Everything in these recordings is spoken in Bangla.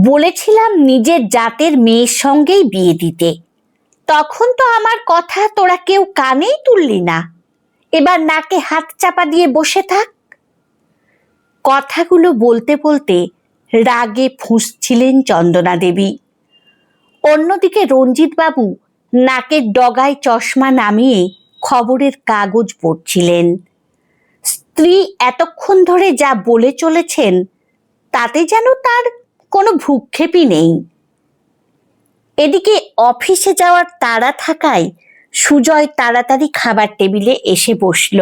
বলেছিলাম নিজের জাতের মেয়ের সঙ্গেই বিয়ে দিতে, তখন তো আমার কথা তোরা কেউ কানেই তুললি না। এবার নাকে হাত চাপা দিয়ে বসে থাক। কথাগুলো বলতে বলতে রাগে ফুঁসছিলেন চন্দনা দেবী। অন্যদিকে রঞ্জিত বাবু নাকের ডগায় চশমা নামিয়ে খবরের কাগজ পড়ছিলেন। স্ত্রী এতক্ষণ ধরে যা বলে চলেছেন তাতে যেন তার কোনো ভ্রুক্ষেপই নেই। এদিকে অফিসে যাওয়ার তাড়া থাকায় সুজয় তাড়াতাড়ি খাবার টেবিলে এসে বসল।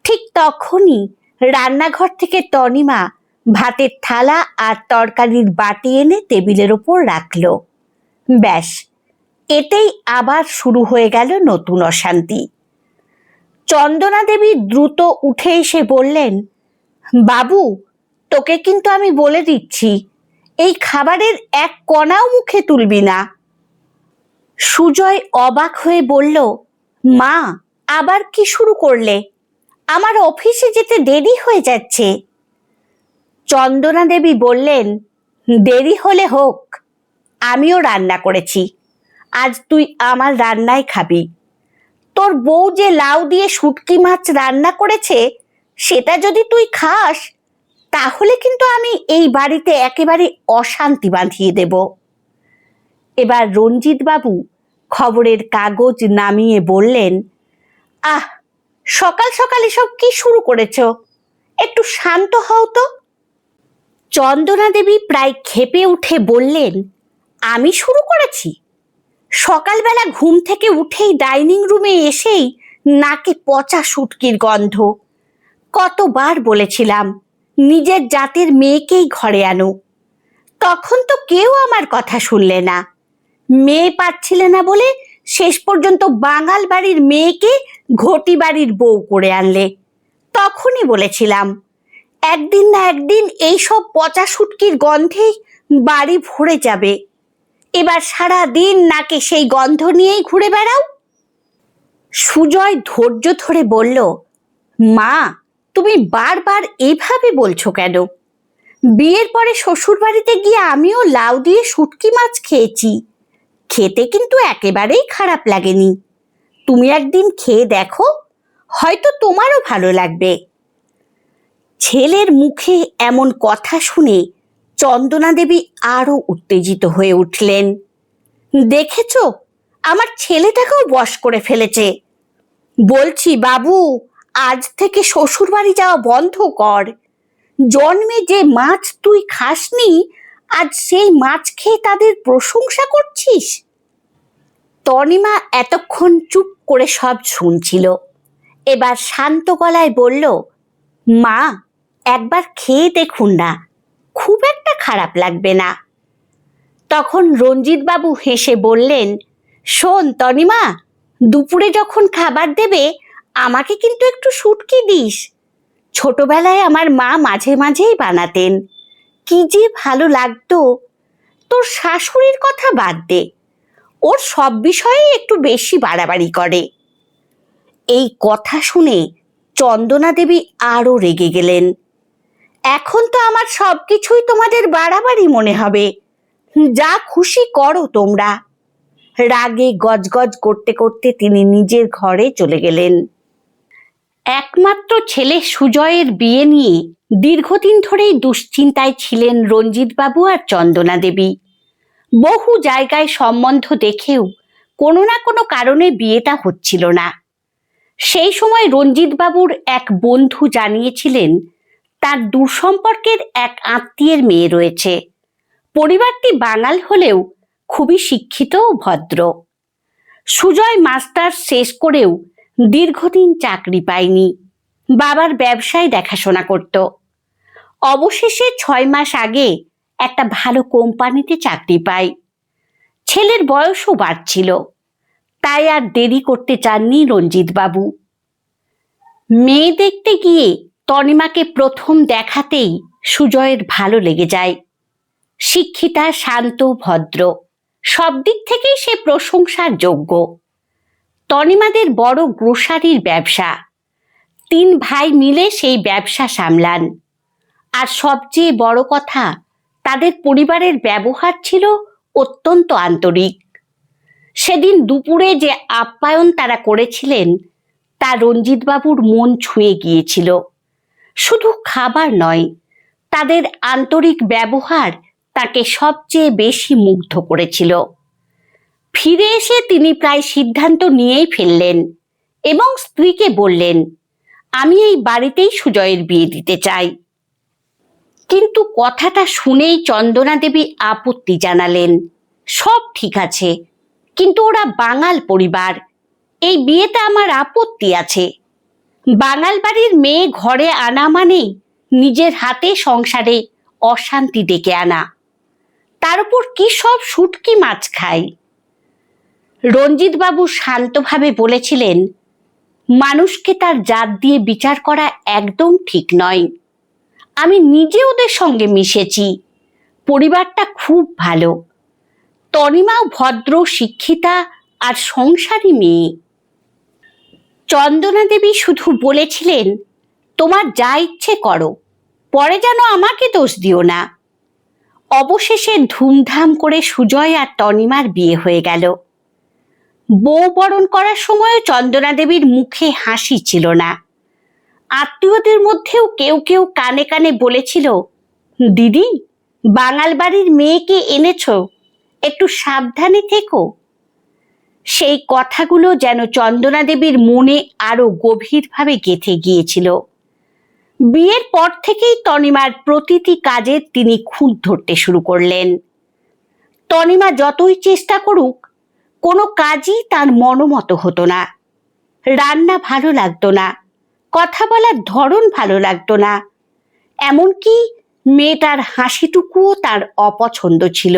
ঠিক তখনই রান্নাঘর থেকে তনিমা ভাতের থালা আর তরকারির বাটি এনে টেবিলের ওপর রাখল। ব্যাস, এতেই আবার শুরু হয়ে গেল নতুন অশান্তি। চন্দনা দেবী দ্রুত উঠে এসে বললেন, বাবু, তোকে কিন্তু আমি বলে দিচ্ছি, এই খাবারের এক কণাও মুখে তুলবি না। সুজয় অবাক হয়ে বলল, মা, আবার কি শুরু করলে? আমার অফিসে যেতে দেরি হয়ে যাচ্ছে। চন্দনা দেবী বললেন, দেরি হলে হোক, আমিও রান্না করেছি, আজ তুই আমার রান্নায় খাবি। তোর বউ যে লাউ দিয়ে শুটকি মাছ রান্না করেছে সেটা যদি তুই খাস তাহলে কিন্তু আমি এই বাড়িতে একেবারে অশান্তি বাঁধিয়ে দেব। এবার রঞ্জিত বাবু খবরের কাগজ নামিয়ে বললেন, আহ, সকাল সকাল এসব কি শুরু করেছ? একটু শান্ত হও তো। চন্দনা দেবী প্রায় ক্ষেপে উঠে বললেন, আমি শুরু করেছি? সকালবেলা ঘুম থেকে উঠেই ডাইনিং রুমে এসেই নাকে পচা শুটকির গন্ধ। কতবার বলেছিলাম নিজের জাতের মেয়েকেই ঘরে আনো, তখন তো কেউ আমার কথা শুনলে না। মেয়ে পাচ্ছিলে না বলে শেষ পর্যন্ত বাঙাল বাড়ির মেয়েকে ঘটি বাড়ির বউ করে আনলে। তখনই বলেছিলাম একদিন না একদিন এইসব পচা শুটকির গন্ধেই বাড়ি ভরে যাবে। এবার সারা দিন নাকে সেই গন্ধ নিয়েই ঘুরে বেড়াও। সুজয় ধৈর্য ধরে বলল, মা, তুমি বারবার এভাবে বলছো কেন? বিয়ের পরে শ্বশুর বাড়িতে গিয়ে আমিও লাউ দিয়ে শুটকি মাছ খেয়েছি, খেতে কিন্তু একেবারেই খারাপ লাগেনি। তুমি একদিন খেয়ে দেখো, হয়তো তোমারও ভালো লাগবে। ছেলের মুখে এমন কথা শুনে চন্দনা দেবী আরো উত্তেজিত হয়ে উঠলেন। দেখেছো, আমার ছেলেটাকেও বশ করে ফেলেছে। বলছি বাবু, আজ থেকে শ্বশুর বাড়ি যাওয়া বন্ধ কর। জন্মে যে মাছ তুই খাসনি, আজ সেই মাছ খেয়ে তাদের প্রশংসা করছিস। তনিমা এতক্ষণ চুপ করে সব শুনছিল, এবার শান্ত গলায় বলল, মা, একবার খেয়ে দেখুন না, খুব একটা খারাপ লাগবে না। তখন রঞ্জিত বাবু হেসে বললেন, শোন তনিমা, দুপুরে যখন খাবার দেবে আমাকে কিন্তু একটু শুটকি দিস। ছোটবেলায় আমার মা মাঝে মাঝেই বানাতেন, কি যে ভালো লাগতো। তোর শাশুড়ির কথা বাদ দে, ওর সব বিষয়ে একটু বেশি বাড়াবাড়ি করে। এই কথা শুনে চন্দনা দেবী আরো রেগে গেলেন। এখন তো আমার সবকিছুই তোমাদের বাড়াবাড়ি মনে হবে, যা খুশি করো তোমরা। রাগে গজগজ করতে করতে তিনি নিজের ঘরে চলে গেলেন। একমাত্র ছেলে সুজয়ের বিয়ে নিয়ে দীর্ঘদিন ধরেই দুশ্চিন্তায় ছিলেন রঞ্জিত বাবু আর চন্দনা দেবী। বহু জায়গায় সম্বন্ধ দেখেও কোনো না কোনো কারণে বিয়েটা হচ্ছিল না। সেই সময় রঞ্জিত বাবুর এক বন্ধু জানিয়েছিলেন তার দূরসম্পর্কের এক আত্মীয়ের মেয়ে রয়েছে। পরিবারটি বাঙাল হলেও খুবই শিক্ষিত ও ভদ্র। সুজয় মাস্টার্স শেষ করেও দীর্ঘদিন চাকরি পায়নি, বাবার ব্যবসায় দেখাশোনা করত। অবশেষে 6 মাস আগে একটা ভালো কোম্পানিতে চাকরি পায়। ছেলের বয়সও বাড়ছিল, তাই আর দেরি করতে চাননি রঞ্জিত বাবু। মেয়ে দেখতে গিয়ে তনিমাকে প্রথম দেখাতেই সুজয়ের ভালো লেগে যায়। শিক্ষিতা, শান্ত, ভদ্র, সব দিক থেকেই সে প্রশংসার যোগ্য। তনিমাদের বড় গ্রোসারির ব্যবসা, 3 ভাই মিলে সেই ব্যবসা সামলান। আর সবচেয়ে বড় কথা, তাদের পরিবারের ব্যবহার ছিল অত্যন্ত আন্তরিক। সেদিন দুপুরে যে আপ্যায়ন তারা করেছিলেন তা রঞ্জিতবাবুর মন ছুঁয়ে গিয়েছিল। শুধু খাবার নয়, তাদের আন্তরিক ব্যবহার তাকে সবচেয়ে বেশি মুগ্ধ করেছিল। ফিরে এসে তিনি প্রায় সিদ্ধান্ত নিয়েই ফেললেন এবং স্ত্রীকে বললেন, আমি এই বাড়িতেই সুজয়ের বিয়ে দিতে চাই। কিন্তু কথাটা শুনেই চন্দনা দেবী আপত্তি জানালেন। সব ঠিক আছে, কিন্তু ওরা বাঙাল পরিবার, এই বিয়েতে আমার আপত্তি আছে। বাঙাল বাড়ির মেয়ে ঘরে আনা মানেই নিজের হাতে সংসারে অশান্তি ডেকে আনা, তার উপর কি সব শুটকি মাছ খায়। রঞ্জিতবাবু শান্তভাবে বলেছিলেন, মানুষকে তার জাত দিয়ে বিচার করা একদম ঠিক নয়। আমি নিজে ওদের সঙ্গে মিশেছি, পরিবারটা খুব ভালো। তনিমাও ভদ্র, শিক্ষিতা আর সংসারী মেয়ে। চন্দনা দেবী শুধু বলেছিলেন, তোমার যা ইচ্ছে করো, পরে যেন আমাকে দোষ দিও না। অবশেষে ধুমধাম করে সুজয় আর তনিমার বিয়ে হয়ে গেল। বউ বরণ করার সময়ও চন্দনা দেবীর মুখে হাসি ছিল না। আত্মীয়দের মধ্যেও কেউ কেউ কানে কানে বলেছিল, দিদি, বাঙাল বাড়ির মেয়েকে এনেছ, একটু সাবধানে থেকো। সেই কথাগুলো যেন চন্দনা দেবীর মনে আরো গভীরভাবে গেঁথে গিয়েছিল। বিয়ের পর থেকেই তনিমার প্রতিটি কাজে তিনি খুঁত ধরতে শুরু করলেন। তনিমা যতই চেষ্টা করুক, কোনো কাজই তার মনোমতো হতো না। রান্না ভালো লাগতো না, কথা বলার ধরন ভালো লাগতো না, এমনকি মেয়েটার হাসিটুকুও তার অপছন্দ ছিল।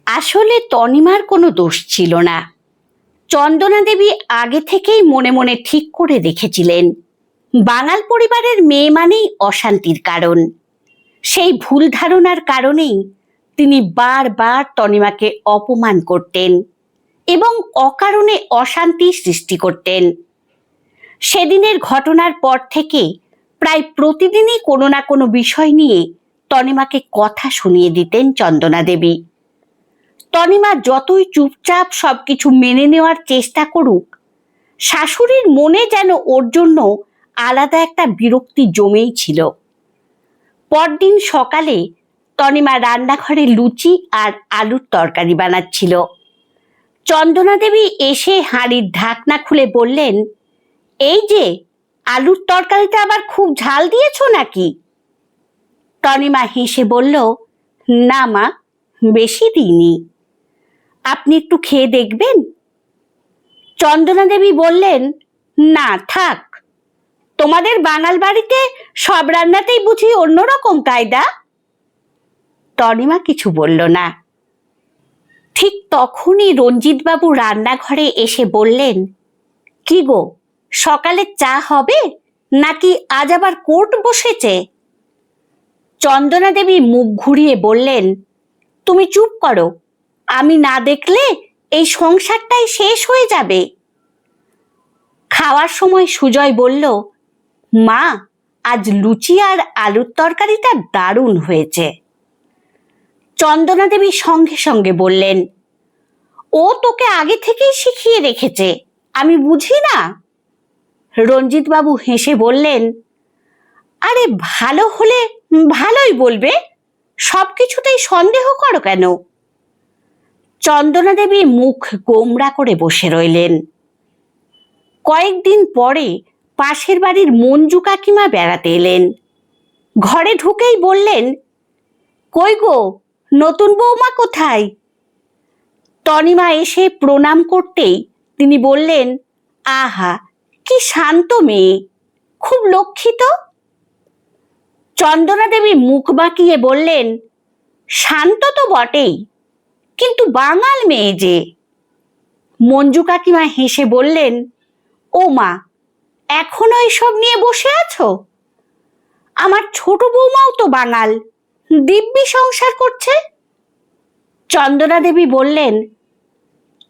আসলে তনিমার কোনো দোষ ছিল না। চন্দনা দেবী আগে থেকেই মনে মনে ঠিক করে রেখেছিলেন, বাঙাল পরিবারের মেয়ে মানেই অশান্তির কারণ। সেই ভুল ধারণার কারণেই তিনি বারবার তনিমাকে অপমান করতেন এবং অকারণে অশান্তি সৃষ্টি করতেন। সেদিনের ঘটনার পর থেকে প্রায় প্রতিদিনই কোনো না কোনো বিষয় নিয়ে তনিমাকে কথা শুনিয়ে দিতেন চন্দনা দেবী। তনিমা যতই চুপচাপ সবকিছু মেনে নেওয়ার চেষ্টা করুক, শাশুড়ির মনে যেন ওর জন্য আলাদা একটা বিরক্তি জমেই ছিল। পরদিন সকালে তনিমা রান্নাঘরে লুচি আর আলুর তরকারি বানাচ্ছিল। চন্দনা দেবী এসে হাঁড়ির ঢাকনা খুলে বললেন, এই যে, আলুর তরকারিটা আবার খুব ঝাল দিয়েছো নাকি? তনিমা হেসে বলল, না মা, বেশি দিইনি। আপনি একটু খেয়ে দেখবেন? চন্দনা দেবী বললেন, না থাক, তোমাদের বাঙাল বাড়িতে সব রান্নাতেই বুঝি অন্যরকম কায়দা। তনিমা কিছু বলল না। ঠিক তখনই রঞ্জিতবাবু রান্নাঘরে এসে বললেন, কি গো, সকালে চা হবে নাকি আজ আবার কোর্ট বসেছে? চন্দনা দেবী মুখ ঘুরিয়ে বললেন, তুমি চুপ করো, আমি না দেখলে এই সংসারটাই শেষ হয়ে যাবে। খাওয়ার সময় সুজয় বলল, মা, আজ লুচি আর আলুর তরকারিটা দারুণ হয়েছে। চন্দনা দেবী সঙ্গে সঙ্গে বললেন, ও তোকে আগে থেকেই শিখিয়ে রেখেছে, আমি বুঝি না? রঞ্জিতবাবু হেসে বললেন, আরে ভালো হলে ভালোই বলবে, সবকিছুতেই সন্দেহ করো কেন? চন্দনা দেবী মুখ গোমড়া করে বসে রইলেন। কয়েকদিন পরে পাশের বাড়ির মঞ্জু কাকিমা বেড়াতে এলেন। ঘরে ঢুকেই বললেন, কই গো, নতুন বৌমা কোথায়? তনিমা এসে প্রণাম করতেই তিনি বললেন, আহা, কি শান্ত মেয়ে, খুব লক্ষ্মী তো। চন্দনা দেবী মুখ বাঁকিয়ে বললেন, শান্ত তো বটেই, কিন্তু বাঙাল মেয়ে যে। মঞ্জু কাকিমা হেসে বললেন, ও মা, এখনো এসব নিয়ে বসে আছো? আমার ছোট বৌমাও তো বাঙাল, দিব্যি সংসার করছে। চন্দনা দেবী বললেন,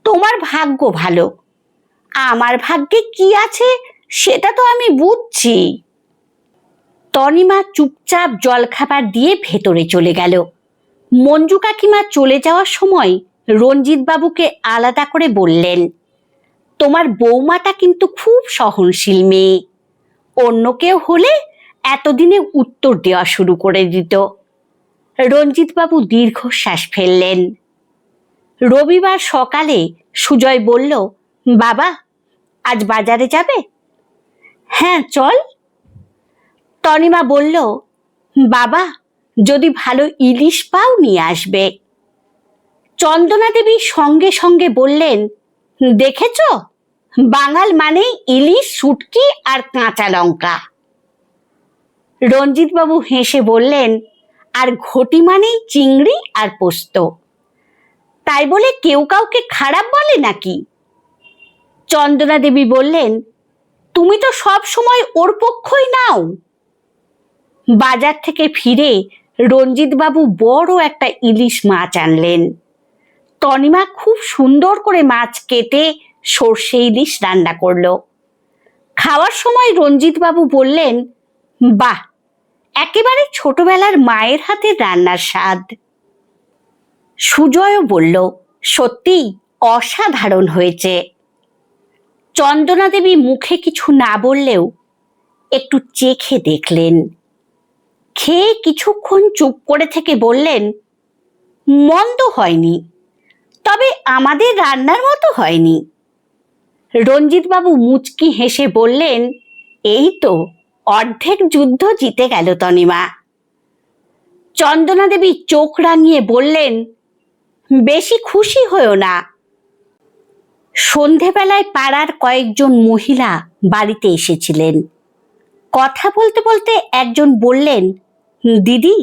তোমার ভাগ্য ভালো, আমার ভাগ্যে কি আছে সেটা তো আমি বুঝছি। তনিমা চুপচাপ জলখাবার দিয়ে ভেতরে চলে গেল। মঞ্জু কাকিমা চলে যাওয়ার সময় রঞ্জিত বাবুকে আলাদা করে বললেন, তোমার বৌমাটা কিন্তু খুব সহনশীল মেয়ে, অন্য কেউ হলে এতদিনে উত্তর দেওয়া শুরু করে দিত। রঞ্জিত বাবু দীর্ঘশ্বাস ফেললেন। রবিবার সকালে সুজয় বলল, বাবা আজ বাজারে যাবে? হ্যাঁ চল। তনিমা বলল, বাবা যদি ভালো ইলিশ পাও নিয়ে আসবে। চন্দনা দেবী সঙ্গে সঙ্গে বললেন, দেখেছ, বাঙাল মানেই ইলিশ, শুটকি আর কাঁচা লঙ্কা। রঞ্জিত বাবু হেসে বললেন, আর ঘটি মানেই চিংড়ি আর পোস্ত। তাই বলে কেউ কাউকে খারাপ বলে নাকি? চন্দনা দেবী বললেন, তুমি তো সব সময় ওর পক্ষই নাও। বাজার থেকে ফিরে রঞ্জিত বাবু বড় একটা ইলিশ মাছ আনলেন। তনিমা খুব সুন্দর করে মাছ কেটে সর্ষে ইলিশ রান্না করলো। খাওয়ার সময় রঞ্জিত বাবু বললেন, বাহ, একেবারে ছোটবেলার মায়ের হাতের রান্নার স্বাদ। সুজয়ও বলল, সত্যি অসাধারণ হয়েছে। চন্দনা দেবী মুখে কিছু না বললেও একটু চেখে দেখলেন। খেয়ে কিছুক্ষণ চুপ করে থেকে বললেন, মন্দ হয়নি, তবে আমাদের রান্নার মতো হয়নি। রঞ্জিত বাবু মুচকি হেসে বললেন, এই তো অর্ধেক যুদ্ধ জিতে গেল তনিমা। চন্দনা দেবী চোখ রাঙিয়ে বললেন, বেশি খুশি হয়েও না। সন্ধেবেলায় পাড়ার কয়েকজন মহিলা বাড়িতে এসেছিলেন। কথা বলতে বলতে একজন বললেন, দিদি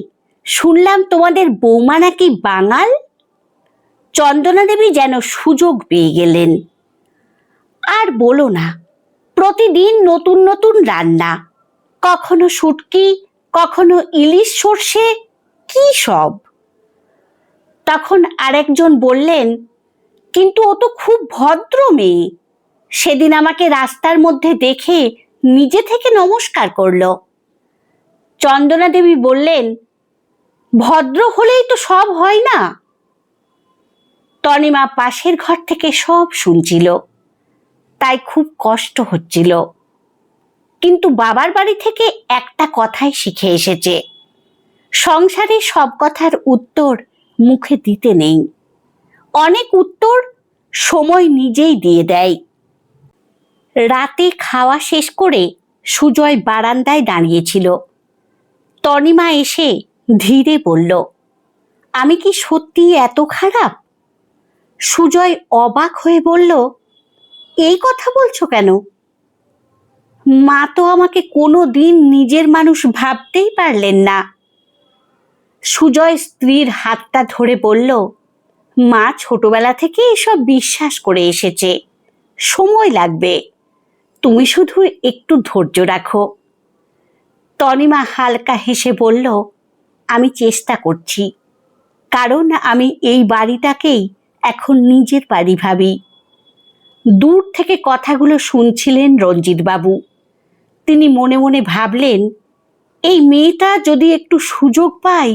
শুনলাম তোমাদের বৌমা নাকি বাঙাল। চন্দনা দেবী যেন সুযোগ পেয়ে গেলেন। আর বলো না, প্রতিদিন নতুন নতুন রান্না, কখনো শুটকি, কখনো ইলিশ সর্ষে, কি সব। তখন আরেকজন বললেন, কিন্তু ও তো খুব ভদ্র মেয়ে, সেদিন আমাকে রাস্তার মধ্যে দেখে নিজে থেকে নমস্কার করলো। চন্দনা দেবী বললেন, ভদ্র হলেই তো সব হয় না। তনিমা পাশের ঘর থেকে সব শুনছিল, তাই খুব কষ্ট হচ্ছিল। কিন্তু বাবার বাড়ি থেকে একটা কথাই শিখে এসেছে, সংসারে সব কথার উত্তর মুখে দিতে নেই। অনেক উত্তর সময় নিজেই দিয়ে দেয়। রাতে খাওয়া শেষ করে সুজয় বারান্দায় দাঁড়িয়েছিল। তনিমা এসে ধীরে বলল, আমি কি সত্যি এত খারাপ? সুজয় অবাক হয়ে বলল, এই কথা বলছো কেন? মা তো আমাকে কোনো দিন নিজের মানুষ ভাবতেই পারলেন না। সুজয় স্ত্রীর হাতটা ধরে বলল, মা ছোটবেলা থেকে এসব বিশ্বাস করে এসেছে, সময় লাগবে, তুমি শুধু একটু ধৈর্য রাখো। তনিমা হালকা হেসে বলল, আমি চেষ্টা করছি, কারণ আমি এই বাড়িটাকেই এখন নিজের বাড়ি ভাবি। দূর থেকে কথাগুলো শুনছিলেন রঞ্জিত বাবু। তিনি মনে মনে ভাবলেন, এই মেয়েটা যদি একটু সুযোগ পায়,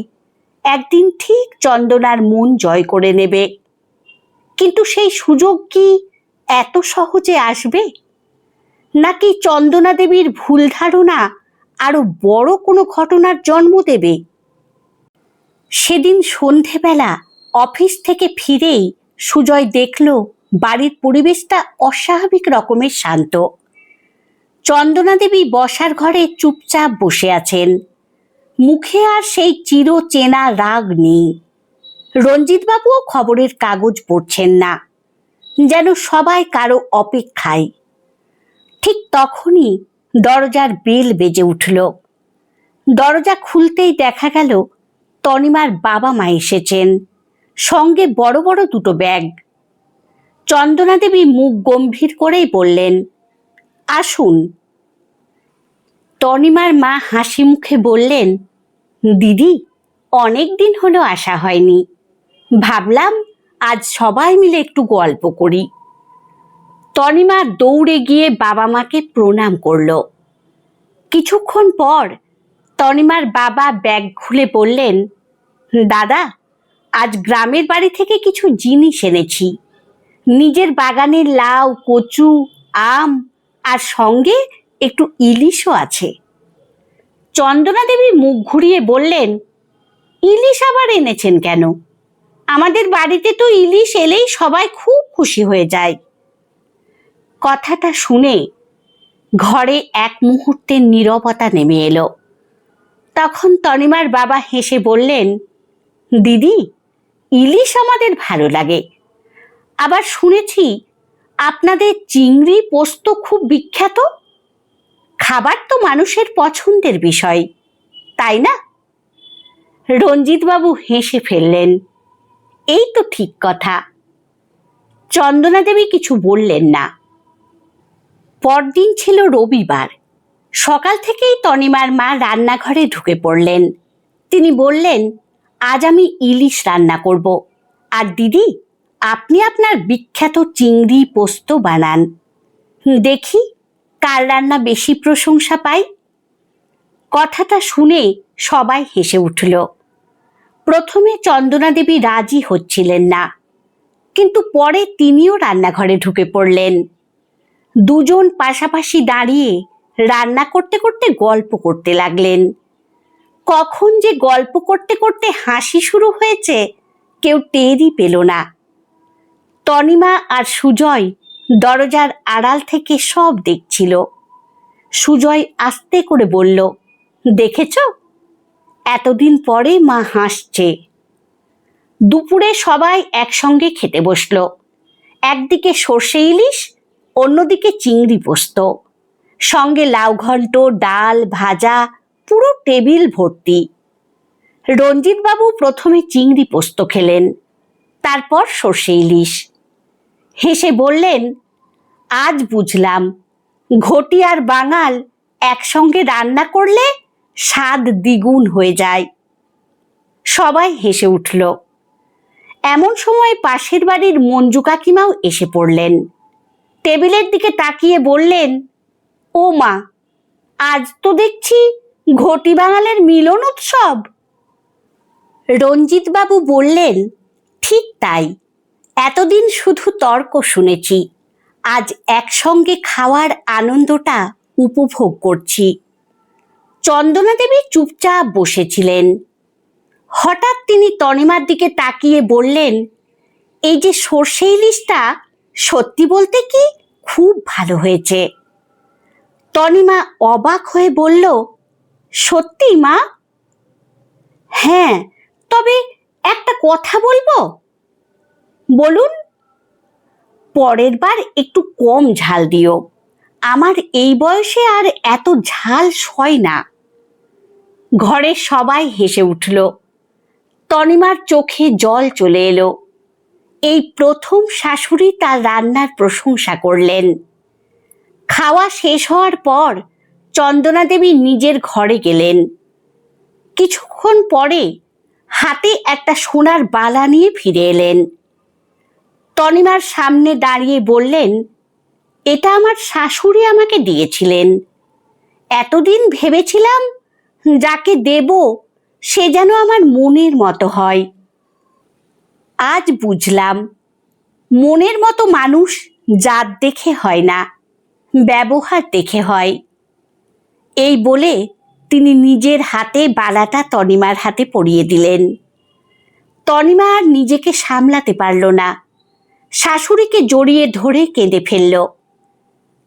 একদিন ঠিক চন্দনার মন জয় করে নেবে। কিন্তু সেই সুযোগ কি এত সহজে আসবে? নাকি চন্দনা দেবীর ভুল ধারণা আরো বড় কোনো ঘটনার জন্ম দেবে? সেদিন সন্ধেবেলা অফিস থেকে ফিরেই সুজয় দেখল বাড়ির পরিবেশটা অস্বাভাবিক রকমের শান্ত। চন্দনা দেবী বসার ঘরে চুপচাপ বসে আছেন, মুখে আর সেই চিরচেনা রাগ নেই। রঞ্জিত বাবুও খবরের কাগজ পড়ছেন না, যেন সবাই কারো অপেক্ষায়। ঠিক তখনই দরজার বেল বেজে উঠল। দরজা খুলতেই দেখা গেল তনিমার বাবা মা এসেছেন, সঙ্গে বড় বড় দুটো ব্যাগ। চন্দনা দেবী মুখ গম্ভীর করেই বললেন, আসুন। তনিমার মা হাসি মুখে বললেন, দিদি অনেক দিন হলো আসা হয়নি, ভাবলাম আজ সবাই মিলে একটু গল্প করি। তনিমা দৌড়ে গিয়ে বাবা মাকে প্রণাম করল। কিছুক্ষণ পর তনিমার বাবা ব্যাগ খুলে বললেন, দাদা, আজ গ্রামের বাড়ি থেকে কিছু জিনিস এনেছি। নিজের বাগানের লাউ, কচু, আম আর সঙ্গে একটু ইলিশও আছে। চন্দনা দেবী মুখ ঘুরিয়ে বললেন, ইলিশ আবার এনেছেন কেন? আমাদের বাড়িতে তো ইলিশ এলেই সবাই খুব খুশি হয়ে যায়। কথাটা শুনে ঘরে এক মুহূর্তের নীরবতা নেমে এলো। তখন তনিমার বাবা হেসে বললেন, দিদি, ইলিশ আমাদের ভালো লাগে। আবার শুনেছি আপনাদের চিংড়ি পোস্ত খুব বিখ্যাত। খাবার তো মানুষের পছন্দের বিষয়, তাই না? রঞ্জিতবাবু হেসে ফেললেন, এই তো ঠিক কথা। চন্দনা দেবী কিছু বললেন না। পরদিন ছিল রবিবার। সকাল থেকেই তনিমার মা রান্নাঘরে ঢুকে পড়লেন। তিনি বললেন, আজ আমি ইলিশ রান্না করব, আর দিদি, আপনি আপনার বিখ্যাত চিংড়ি পোস্ত বানান। দেখি কার রান্না বেশি প্রশংসা পাই। কথাটা শুনে সবাই হেসে উঠল। প্রথমে চন্দনা দেবী রাজি হচ্ছিলেন না, কিন্তু পরে তিনিও রান্নাঘরে ঢুকে পড়লেন। দুজন পাশাপাশি দাঁড়িয়ে রান্না করতে করতে গল্প করতে লাগলেন। কখন যে গল্প করতে করতে হাসি শুরু হয়েছে কেউ টেরই পেল না। তনিমা আর সুজয় দরজার আড়াল থেকে সব দেখছিল। সুজয় আস্তে করে বলল, দেখেছ, এতদিন পরে মা হাসছে। দুপুরে সবাই একসঙ্গে খেতে বসল। একদিকে সর্ষে ইলিশ, অন্যদিকে চিংড়ি পোস্ত, সঙ্গে লাউ ঘন্ট, ডাল, ভাজা, পুরো টেবিল ভর্তি। রঞ্জিতবাবু প্রথমে চিংড়ি পোস্ত খেলেন, তারপর সর্ষে ইলিশ। হেসে বললেন, আজ বুঝলাম ঘটি আর বাঙাল একসঙ্গে রান্না করলে স্বাদ দ্বিগুণ হয়ে যায়। সবাই হেসে উঠল। এমন সময় পাশের বাড়ির মঞ্জু কাকিমাও এসে পড়লেন। টেবিলের দিকে তাকিয়ে বললেন, ও মা, আজ তো দেখছি ঘটি বাঙালের মিলন উৎসব। রঞ্জিতবাবু বললেন, ঠিক তাই। এতদিন শুধু তর্ক শুনেছি, আজ একসঙ্গে খাওয়ার আনন্দটা উপভোগ করছি। চন্দনা দেবী চুপচাপ বসেছিলেন। হঠাৎ তিনি তনিমার দিকে তাকিয়ে বললেন, এই যে সর্ষে ইলিশটা, সত্যি বলতে কি খুব ভালো হয়েছে। তনিমা অবাক হয়ে বলল, সত্যি মা? হ্যাঁ, তবে একটা কথা বলবো। বলুন। পরের বার একটু কম ঝাল দিও, আমার এই বয়সে আর এত ঝাল সয় না। ঘরে সবাই হেসে উঠল। তনিমার চোখে জল চলে এলো। এই প্রথম শাশুড়ি তার রান্নার প্রশংসা করলেন। খাওয়া শেষ হওয়ার পর চন্দনা দেবী নিজের ঘরে গেলেন। কিছুক্ষণ পরে হাতে একটা সোনার বালা নিয়ে ফিরে এলেন। তনিমার সামনে দাঁড়িয়ে বললেন, এটা আমার শাশুড়ি আমাকে দিয়েছিলেন। এতদিন ভেবেছিলাম যাকে দেব সে যেন আমার মনের মতো হয়। আজ বুঝলাম, মনের মতো মানুষ জাত দেখে হয় না, ব্যবহার দেখে হয়। এই বলে তিনি নিজের হাতে বালাটা তনিমার হাতে পরিয়ে দিলেন। তনিমা আর নিজেকে সামলাতে পারল না, শাশুড়িকে জড়িয়ে ধরে কেঁদে ফেলল।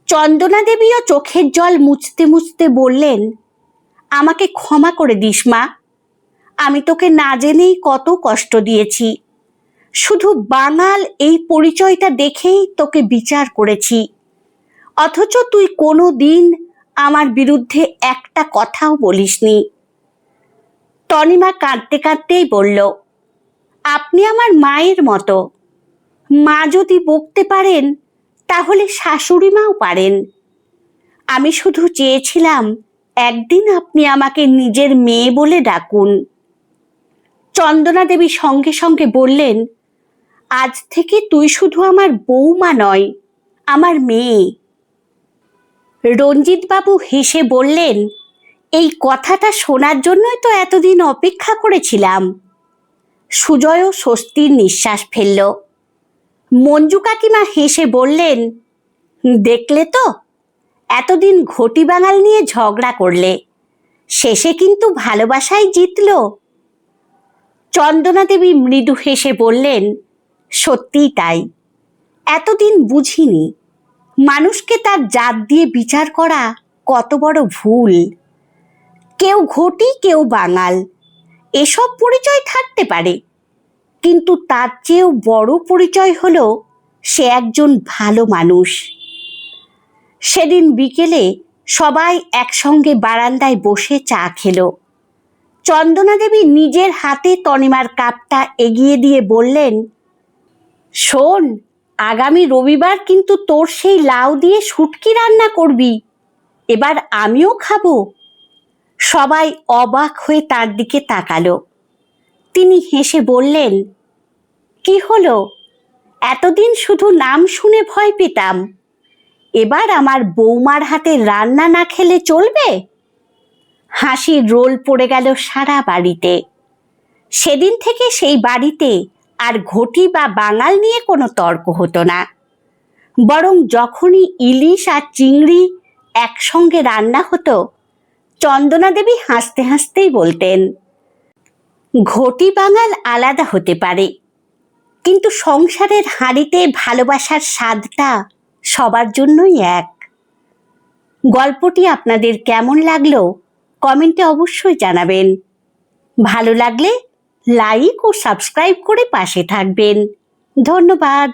চন্দনা দেবীও চোখের জল মুছতে মুছতে বললেন, আমাকে ক্ষমা করে দিস মা, আমি তোকে না জেনেই কত কষ্ট দিয়েছি। শুধু বাঙাল এই পরিচয়টা দেখেই তোকে বিচার করেছি, অথচ তুই কোনো দিন আমার বিরুদ্ধে একটা কথাও বলিসনি। তনিমা কাঁদতে কাঁদতেই বলল, আপনি আমার মায়ের মতো। মা যদি বকতে পারেন তাহলে শাশুড়ি মাও পারেন। আমি শুধু চেয়েছিলাম একদিন আপনি আমাকে নিজের মেয়ে বলে ডাকুন। চন্দনা দেবী সঙ্গে সঙ্গে বললেন, আজ থেকে তুই শুধু আমার বৌমা নয়, আমার মেয়ে। রঞ্জিতবাবু হেসে বললেন, এই কথাটা শোনার জন্যই তো এতদিন অপেক্ষা করেছিলাম। সুজয়ও স্বস্তির নিঃশ্বাস ফেলল। মঞ্জু কাকিমা হেসে বললেন, দেখলে তো, এতদিন ঘটি বাঙাল নিয়ে ঝগড়া করলে, শেষে কিন্তু ভালোবাসাই জিতল। চন্দনা দেবী মৃদু হেসে বললেন, সত্যিই তাই। এতদিন বুঝিনি মানুষকে তার জাত দিয়ে বিচার করা কত বড় ভুল। কেউ ঘটি, কেউ বাঙাল, এসব পরিচয় থাকতে পারে, কিন্তু তার চেয়েও বড় পরিচয় হলো সে একজন ভালো মানুষ। সেদিন বিকেলে সবাই একসঙ্গে বারান্দায় বসে চা খেলো। চন্দনা দেবী নিজের হাতে তনিমার কাপটা এগিয়ে দিয়ে বললেন, শোন, আগামী রবিবার কিন্তু তোর সেই লাউ দিয়ে শুটকি রান্না করবি, এবার আমিও খাবো। সবাই অবাক হয়ে তার দিকে তাকালো। তিনি হেসে বললেন, কি হলো, এতদিন শুধু নাম শুনে ভয় পেতাম, এবার আমার বৌমার হাতে রান্না না খেলে চলবে? হাসির রোল পড়ে গেল সারা বাড়িতে। সেদিন থেকে সেই বাড়িতে আর ঘটি বা বাঙাল নিয়ে কোনো তর্ক হতো না, বরং যখনই ইলিশ আর চিংড়ি একসঙ্গে রান্না হতো, চন্দনা দেবী হাসতে হাসতেই বলতেন, ঘটি বাঙাল আলাদা হতে পারে, কিন্তু সংসারের হাঁড়িতে ভালোবাসার স্বাদটা সবার জন্যই এক। গল্পটি আপনাদের কেমন লাগলো কমেন্টে অবশ্যই জানাবেন। ভালো লাগলে লাইক ও সাবস্ক্রাইব করে পাশে থাকবেন। ধন্যবাদ।